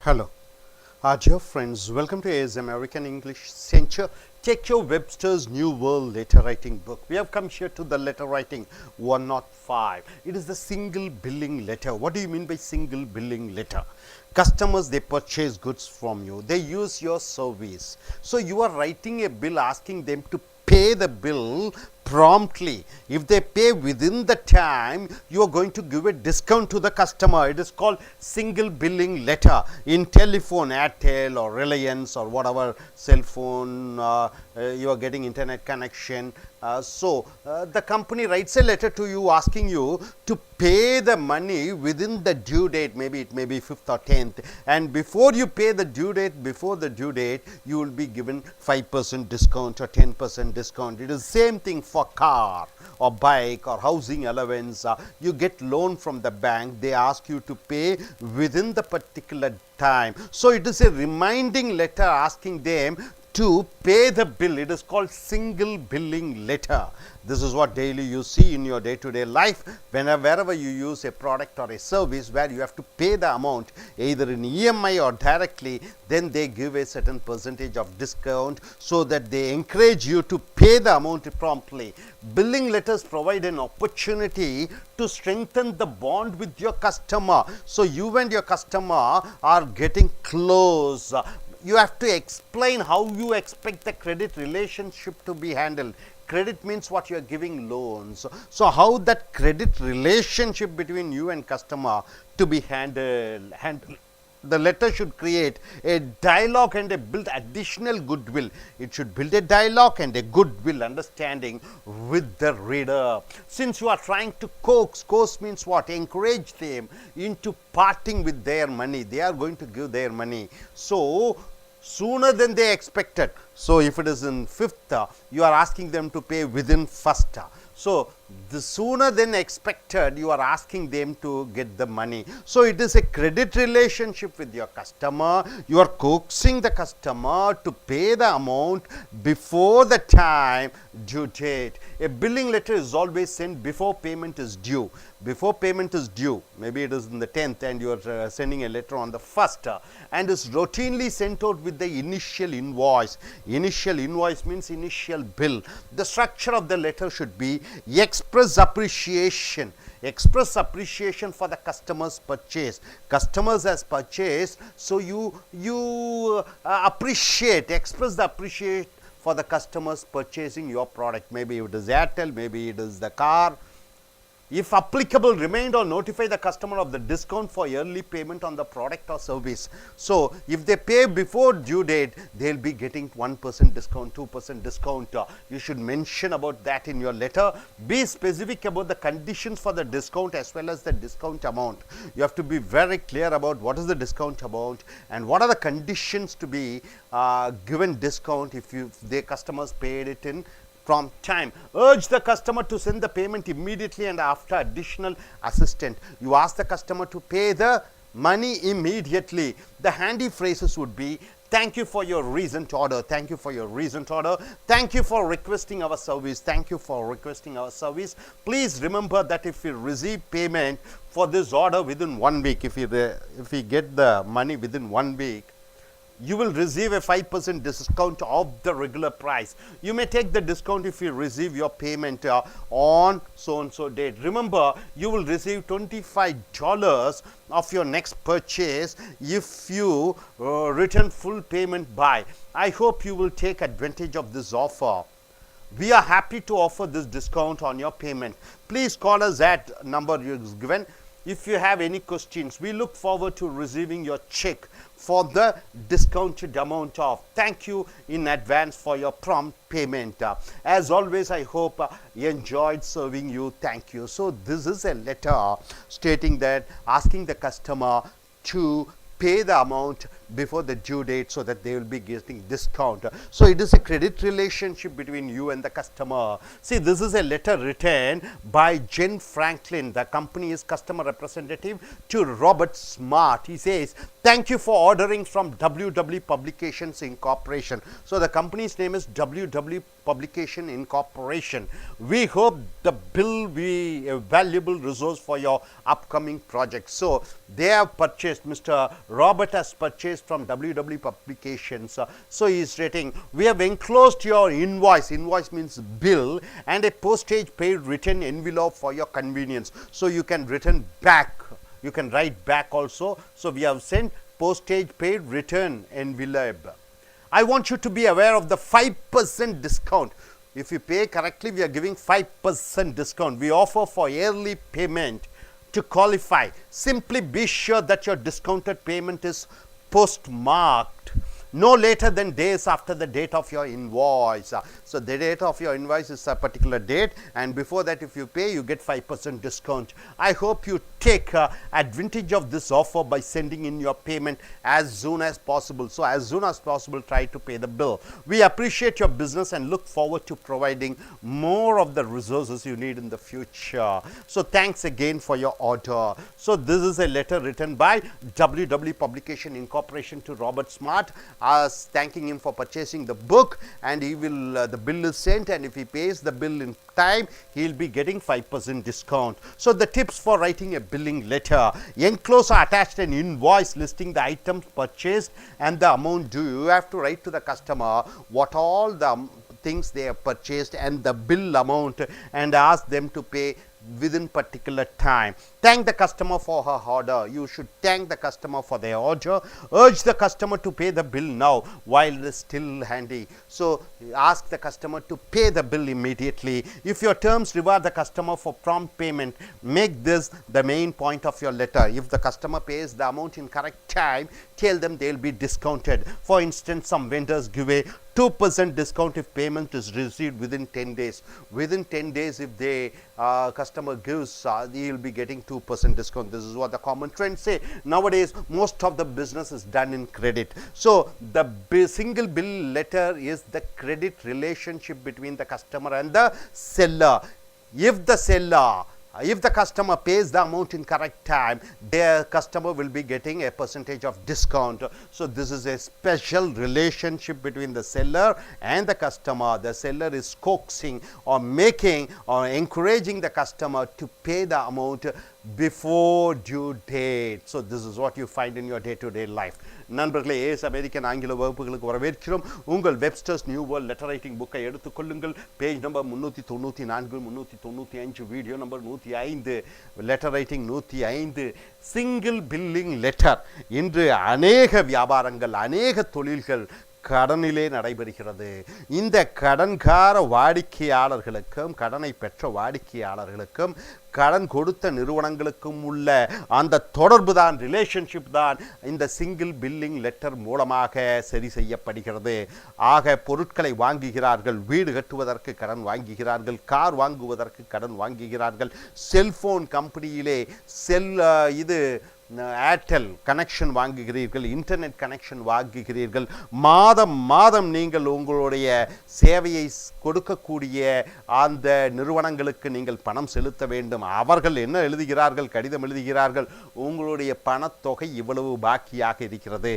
Hello, dear friends, welcome to AS American English Center. Take your Webster's New World Letter Writing book. We have come here to the letter writing 105. It is the single billing letter. What do you mean by single billing letter? Customers, they purchase goods from you. They use your service. So you are writing a bill asking them to pay the bill promptly. If they pay within the time, you are going to give a discount to the customer. It is called single billing letter. In telephone, Airtel or Reliance or whatever cell phone you are getting internet connection. The company writes a letter to you asking you to pay the money within the due date. Maybe it may be 5th or 10th, and before you pay the due date, before the due date, you will be given 5% discount or 10% discount. It is same thing for car or bike or housing allowance. You get loan from the bank, they ask you to pay within the particular time. So it is a reminding letter asking them to pay the bill. It is called single billing letter. This is what daily you see in your day-to-day life. Wherever you use a product or a service where you have to pay the amount either in EMI or directly, then they give a certain percentage of discount so that they encourage you to pay the amount promptly. Billing letters provide an opportunity to strengthen the bond with your customer. So you and your customer are getting close. You have to explain how you expect the credit relationship to be handled. Credit means what you are giving loans. So how that credit relationship between you and customer to be handled. The letter should create a dialogue and build additional goodwill. It should build a dialogue and a goodwill understanding with the reader. Since you are trying to coax means what? Encourage them into parting with their money. They are going to give their money. So sooner than they expected. So if it is in 5th, you are asking them to pay within 1st. So the sooner than expected, you are asking them to get the money. So it is a credit relationship with your customer. You are coaxing the customer to pay the amount before the time due date. A billing letter is always sent before payment is due. Before payment is due, maybe it is in the 10th and you are sending a letter on the 1st, and is routinely sent out with the initial invoice. Initial invoice means initial bill. The structure of the letter should be express appreciation. Express appreciation for the customer's purchase. Customers has purchased, so you appreciate, express the appreciation for the customers purchasing your product. Maybe it is Airtel, maybe it is the car. If applicable, remind or notify the customer of the discount for early payment on the product or service. So if they pay before due date, they will be getting 1% discount, 2% discount. You should mention about that in your letter. Be specific about the conditions for the discount as well as the discount amount. You have to be very clear about what is the discount amount and what are the conditions to be given discount if the customers paid it in prompt time. Urge the customer to send the payment immediately and after additional assistance. You ask the customer to pay the money immediately. The handy phrases would be, thank you for your recent order. Thank you for your recent order. Thank you for requesting our service. Thank you for requesting our service. Please remember that if you receive payment for this order within 1 week, if you get the money within 1 week, you will receive a 5% discount of the regular price. You may take the discount if you receive your payment on so and so date. Remember, you will receive $25 of your next purchase if you return full payment by. I hope you will take advantage of this offer. We are happy to offer this discount on your payment. Please call us at number you given. If you have any questions, we look forward to receiving your check for the discounted amount of. Thank you in advance for your prompt payment. As always, I hope you enjoyed serving you. Thank you. So this is a letter stating that asking the customer to pay the amount before the due date so that they will be getting discount. So it is a credit relationship between you and the customer. See, this is a letter written by Jen Franklin. The company is customer representative to Robert Smart. He says, thank you for ordering from WW Publications Incorporation. So the company's name is WW Publication Incorporation. We hope the bill be a valuable resource for your upcoming project. So they have purchased, Mr. Robert has purchased from WW Publications. So he is writing, we have enclosed your invoice. Invoice means bill, and a postage paid written envelope for your convenience. So you can return back. You can write back also. So we have sent postage paid return envelope. I want you to be aware of the 5% discount. If you pay correctly, we are giving 5% discount. We offer for yearly payment. To qualify, simply be sure that your discounted payment is postmarked no later than days after the date of your invoice. So the date of your invoice is a particular date, and before that if you pay, you get 5% discount. I hope you take advantage of this offer by sending in your payment as soon as possible. So as soon as possible, try to pay the bill. We appreciate your business and look forward to providing more of the resources you need in the future. So thanks again for your order. So this is a letter written by WW Publication Incorporation to Robert Smart, thanking him for purchasing the book, and he will the bill is sent, and if he pays the bill in time, he will be getting 5% discount. So the tips for writing a billing letter: enclose or attached an invoice listing the items purchased and the amount due. You have to write to the customer what all the things they have purchased and the bill amount, and ask them to pay within particular time. Thank the customer for her order. You should thank the customer for their order. Urge the customer to pay the bill now while it is still handy. So ask the customer to pay the bill immediately. If your terms reward the customer for prompt payment, make this the main point of your letter. If the customer pays the amount in correct time, tell them they will be discounted. For instance, some vendors give a 2% discount if payment is received within 10 days. Within 10 days, if the customer gives, he will be getting 2% discount. This is what the common trends say. Nowadays, most of the business is done in credit. So the single bill letter is the credit relationship between the customer and the seller. If the customer pays the amount in correct time, their customer will be getting a percentage of discount. So this is a special relationship between the seller and the customer. The seller is coaxing or making or encouraging the customer to pay the amount before due date. So this is what you find in your day-to-day life. நண்பர்களே, as American ஆங்கில வகுப்புகளுக்கு வரவேற்கிறோம். உங்கள் Webster's new world letter writing புக்கை எடுத்துக்கொள்ளுங்கள். Page number 394, 395, video number 105, letter writing 105. Single billing letter. இன்று அநேக வியாபாரங்கள், அநேக தொழில்கள் கடனிலே நடைபெறுகிறது. இந்த கடன்கார வாடிக்கையாளர்களுக்கும் கடனை பெற்ற வாடிக்கையாளர்களுக்கும் கடன் கொடுத்த நிறுவனங்களுக்கும் உள்ள அந்த தொடர்பு தான், ரிலேஷன்ஷிப் தான் இந்த சிங்கிள் பில்லிங் லெட்டர் மூலமாக சரி செய்யப்படுகிறது. ஆக பொருட்களை வாங்குகிறார்கள், வீடு கட்டுவதற்கு கடன் வாங்குகிறார்கள், கார் வாங்குவதற்கு கடன் வாங்குகிறார்கள், செல்போன் கம்பெனியிலே ஏர்டெல் கனெக்ஷன் வாங்குகிறீர்கள், இன்டர்நெட் கனெக்ஷன் வாங்குகிறீர்கள். மாதம் மாதம் நீங்கள் உங்களுடைய சேவையை கொடுக்கக்கூடிய அந்த நிறுவனங்களுக்கு நீங்கள் பணம் செலுத்த வேண்டும். அவர்கள் என்ன எழுதுகிறார்கள்? கடிதம் எழுதுகிறார்கள், உங்களுடைய பணத்தொகை இவ்வளவு பாக்கியாக இருக்கிறது,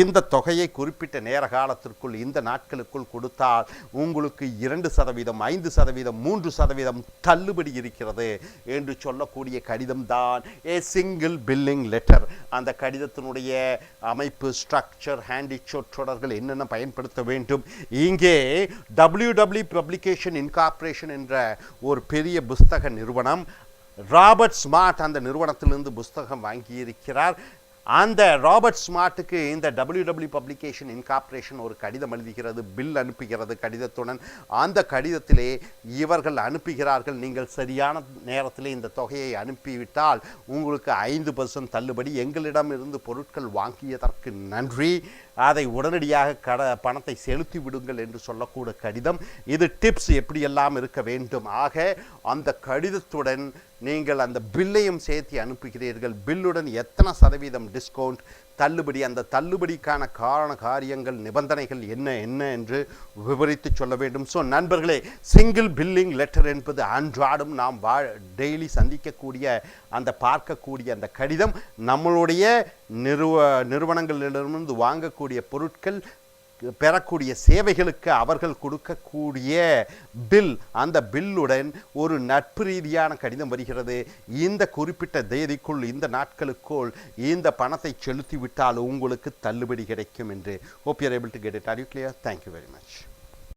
இந்த தொகையை குறிப்பிட்ட நேர காலத்திற்குள், இந்த நாட்களுக்குள் கொடுத்தால் உங்களுக்கு 2%, 5%, 3% தள்ளுபடி இருக்கிறது என்று சொல்லக்கூடிய கடிதம் தான் ஏ சிங்கிள் பில்லிங் லெட்டர். அந்த கடிதத்தினுடைய அமைப்பு, ஸ்ட்ரக்சர், ஹேண்டி சொற்றொடர்கள் என்னென்ன பயன்படுத்த வேண்டும். இங்கே WW பப்ளிகேஷன் இன்கார்பரேஷன் என்ற ஒரு பெரிய புஸ்தக நிறுவனம், ராபர்ட் ஸ்மார்ட் அந்த நிறுவனத்திலிருந்து புஸ்தகம் வாங்கியிருக்கிறார். அந்த ராபர்ட் ஸ்மார்ட்டுக்கு இந்த WW பப்ளிகேஷன் இன்கார்பரேஷன் ஒரு கடிதம் எழுதுகிறது, பில் அனுப்புகிறது கடிதத்துடன். அந்த கடிதத்திலே இவர்கள் அனுப்புகிறார்கள், நீங்கள் சரியான நேரத்தில் இந்த தொகையை அனுப்பிவிட்டால் உங்களுக்கு 5% தள்ளுபடி, எங்களிடமிருந்து பொருட்கள் வாங்கியதற்கு நன்றி, அதை உடனடியாக பணத்தை செலுத்தி விடுங்கள் என்று சொல்லக்கூடிய கடிதம். இது டிப்ஸ் எப்படியெல்லாம் இருக்க வேண்டும். ஆக அந்த கடிதத்துடன் நீங்கள் அந்த பில்லையும் சேர்த்து அனுப்புகிறீர்கள். பில்லுடன் எத்தனை % டிஸ்கவுண்ட் தள்ளுபடி, அந்த தள்ளுபடிக்கான காரியங்கள் நிபந்தனைகள் என்ன என்ன என்று விவரித்து சொல்ல வேண்டும். ஸோ நண்பர்களே, சிங்கிள் பில்லிங் லெட்டர் என்பது அன்றாடம் நாம் டெய்லி சந்திக்கக்கூடிய அந்த பார்க்கக்கூடிய அந்த கடிதம், நம்மளுடைய நிறுவனங்களிலிருந்து வாங்கக்கூடிய பொருட்கள், பெறக்கூடிய சேவைகளுக்கு அவர்கள் கொடுக்கக்கூடிய பில், அந்த பில்லுடன் ஒரு நட்பு ரீதியான கடிதம் வருகிறது. இந்த குறிப்பிட்ட தேதிக்குள், இந்த நாட்களுக்குள் இந்த பணத்தை செலுத்திவிட்டால் உங்களுக்கு தள்ளுபடி கிடைக்கும் என்று. Hope you are able to get it. Are you clear? Thank you very much.